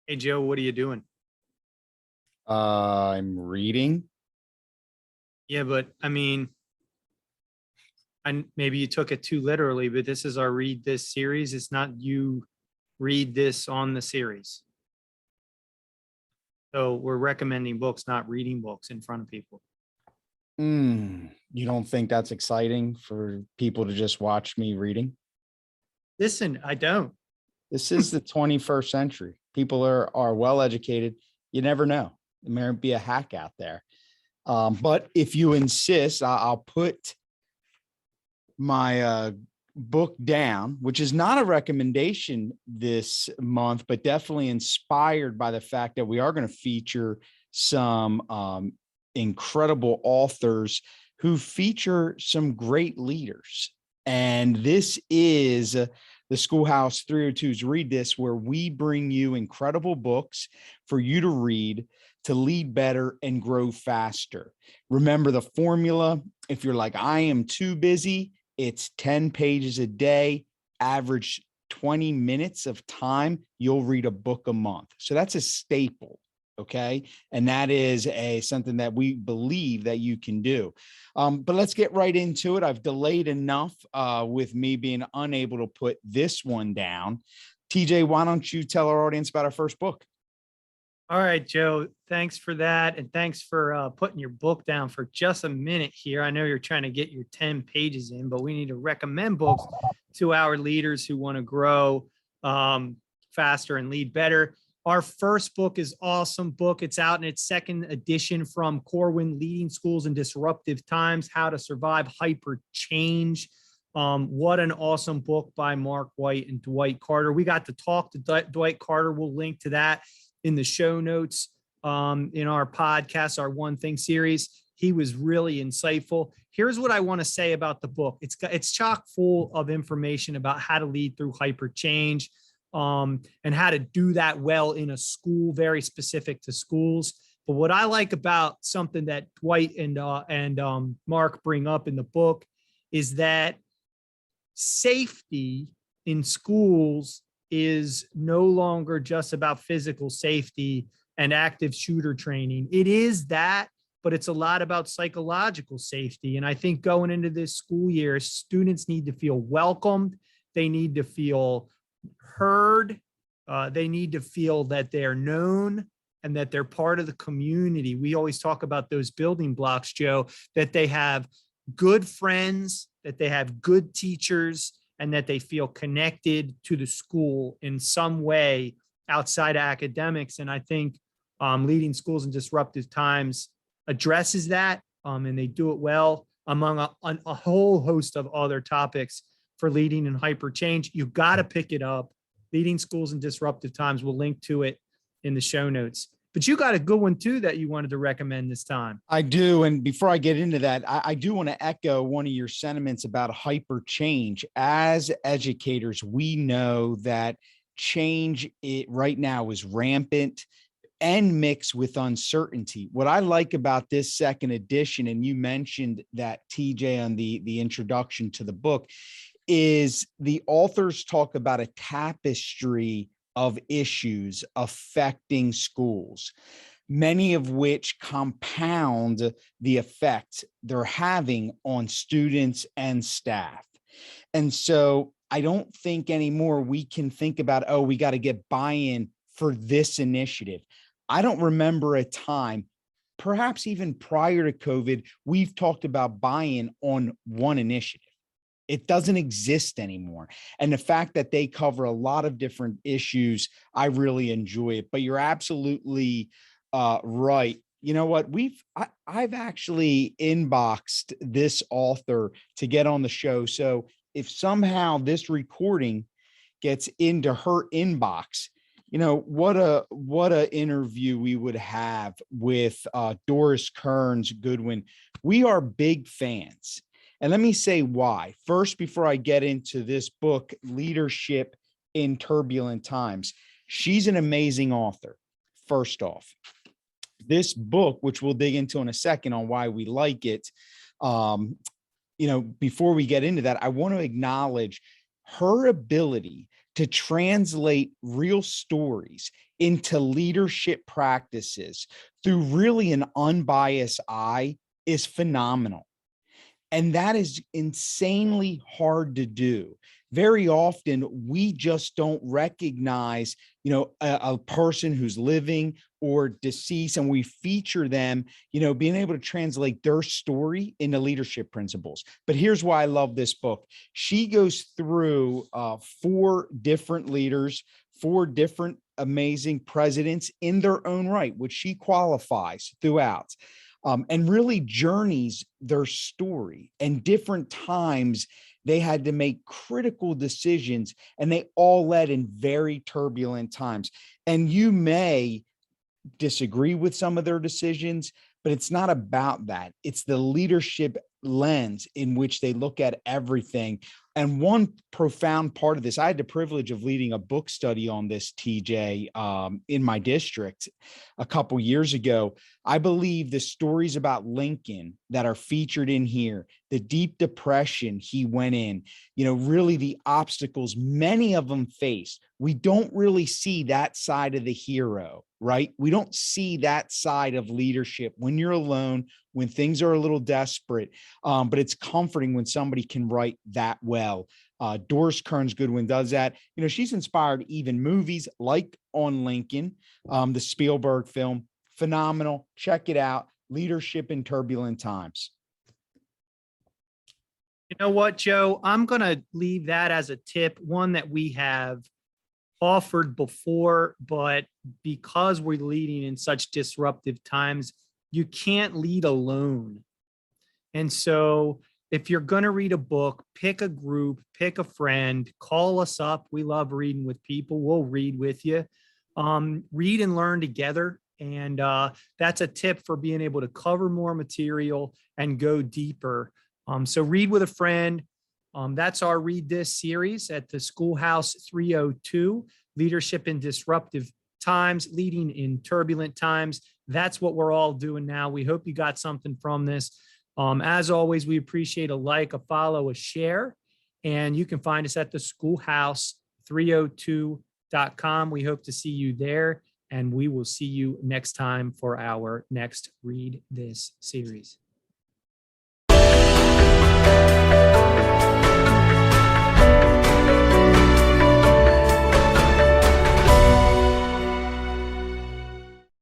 Hey, Joe, what are you doing? I'm reading. Yeah, but I mean, maybe you took it too literally, but this is our read this series. It's not you read this on the series. So we're recommending books, not reading books in front of people. You don't think that's exciting for people to just watch me reading? Listen, I don't. This is the 21st century. People are well educated. You never know. There might be a hack out there. But if you insist, I'll put my book down, which is not a recommendation this month, but definitely inspired by the fact that we are going to feature some incredible authors who feature some great leaders. And this is the Schoolhouse 302's Read This, where we bring you incredible books for you to read to lead better and grow faster. Remember the formula. If you're like, I am too busy, it's 10 pages a day, average 20 minutes of time, you'll read a book a month. So that's a staple. Okay. And that is something that we believe that you can do. But let's get right into it. I've delayed enough with me being unable to put this one down. TJ, why don't you tell our audience about our first book? All right, Joe, thanks for that. And thanks for putting your book down for just a minute here. I know you're trying to get your 10 pages in, but we need to recommend books to our leaders who want to grow faster and lead better. Our first book is awesome book. It's out in its second edition from Goodwin, Leading Schools in Disruptive Times, How to Survive Hyper Change. What an awesome book by Mark White and Dwight Carter. We got to talk to Dwight Carter. We'll link to that in the show notes in our podcast, our One Thing series. He was really insightful. Here's what I want to say about the book. It's chock full of information about how to lead through hyper change and how to do that well in a school, very specific to schools. But what I like about something that Dwight and Mark bring up in the book is that safety in schools is no longer just about physical safety and active shooter training. It is that, but it's a lot about psychological safety. And I think going into this school year, students need to feel welcomed. They need to feel heard. They need to feel that they're known and that they're part of the community. We always talk about those building blocks, Joe, that they have good friends, that they have good teachers, and that they feel connected to the school in some way outside of academics. And I think Leading Schools in Disruptive Times addresses that, and they do it well among a whole host of other topics for leading and hyper change. You got to pick it up. Leading Schools in Disruptive Times. We'll link to it in the show notes. But you got a good one too that you wanted to recommend this time. I do. And before I get into that, I do want to echo one of your sentiments about hyper change. As educators, we know that change right now is rampant and mixed with uncertainty. What I like about this second edition, and you mentioned that, TJ, on the introduction to the book, is the authors talk about a tapestry of issues affecting schools, many of which compound the effect they're having on students and staff. And so I don't think anymore we can think about, oh, we got to get buy-in for this initiative. I don't remember a time, perhaps even prior to COVID, we've talked about buy-in on one initiative. It doesn't exist anymore. And the fact that they cover a lot of different issues, I really enjoy it. But you're absolutely right. You know what? I've actually inboxed this author to get on the show. So if somehow this recording gets into her inbox, you know, what a interview we would have with Doris, Kearns, Goodwin. We are big fans. And let me say why. First, before I get into this book, Leadership in Turbulent Times, she's an amazing author. First off, this book, which we'll dig into in a second on why we like it, before we get into that, I want to acknowledge her ability to translate real stories into leadership practices through really an unbiased eye is phenomenal. And that is insanely hard to do. Very often, we just don't recognize, a person who's living or deceased, and we feature them, being able to translate their story into leadership principles. But here's why I love this book. She goes through 4 different leaders, 4 different amazing presidents in their own right, which she qualifies throughout. And really journeys their story, and different times they had to make critical decisions, and they all led in very turbulent times. And you may disagree with some of their decisions, but it's not about that. It's the leadership lens in which they look at everything. And one profound part of this, I had the privilege of leading a book study on this, TJ, in my district a couple years ago. I believe the stories about Lincoln that are featured in here, the deep depression he went in, really the obstacles many of them faced. We don't really see that side of the hero, right? We don't see that side of leadership when you're alone, when things are a little desperate. But it's comforting when somebody can write that well. Doris Kearns Goodwin does that. She's inspired even movies like On Lincoln, the Spielberg film. Phenomenal. Check it out. Leadership in Turbulent Times. You know what, Joe? I'm going to leave that as a tip, one that we have offered before, but because we're leading in such disruptive times, you can't lead alone. And so if you're going to read a book, pick a group, pick a friend, call us up. We love reading with people. We'll read with you. Read and learn together. And that's a tip for being able to cover more material and go deeper. So read with a friend. That's our Read This series at the Schoolhouse 302, Leadership in Disruptive Times, Leading in Turbulent Times. That's what we're all doing now. We hope you got something from this. As always, we appreciate a like, a follow, a share, and you can find us at the schoolhouse302.com. We hope to see you there, and we will see you next time for our next Read This series.